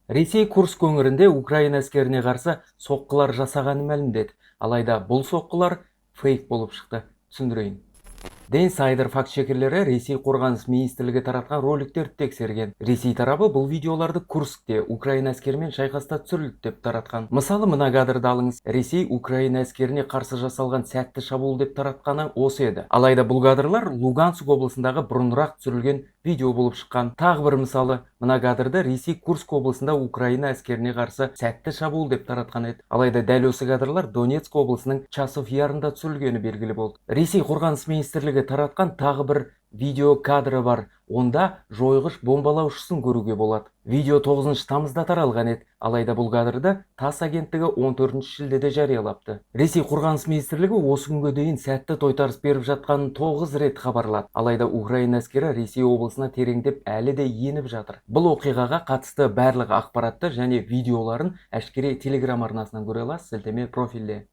Ресей Курск өңірінде Украина әскеріне қарсы соққылар жасағанын мәлімдеді. Алайда бұл соққылар фейк болып шықты. Түсіндірейін. Дэн Сайдер факт-чекерлері Ресей қорғаныс министрлігі таратқан роликтерді тексерген. Ресей тарабы бұл видеоларды Курскте Украина әскерімен шайқаста түсірілді деп таратқан. Мысалы, мына кадрды алыңыз. Ресей Украина әскеріне қарсы жасалған сәтті шабуыл деп таратқаны осы еді. Алайда бұл кадрлар Луганск облысындағы бұрынырақ түсірілген видео болып шыққан. Тағы бір мысалы, мына кадрды Ресей Курск облысында Украина әскеріне қарсы сәтті шабуыл деп таратқан еді. Алайда дәл осы кадрлар Донецк облысының Часов ярында түсірілгені белгілі болды. Ресей қорғаныс министрлігі таратқан тағы бір видео кадры бар. Онда жойғыш бомбалаушысын көруге болады. Видео 9 тамызда таралған еді. Алайда бұл кадрды ТАСС агенттігі 14 шілдеде жариялапты. Ресей қорғаныс министрлігі осы күнге дейін сәтті тойтарыс беріп жатқанын 9 рет хабарлады. Алайда Украина әскері Ресей облысына тереңдеп әлі де еніп жатыр. Бұл оқиғаға қатысты барлық ақпаратты және видеоларын әшкере Telegram арнасынан көре аласыз, сілтеме профилде.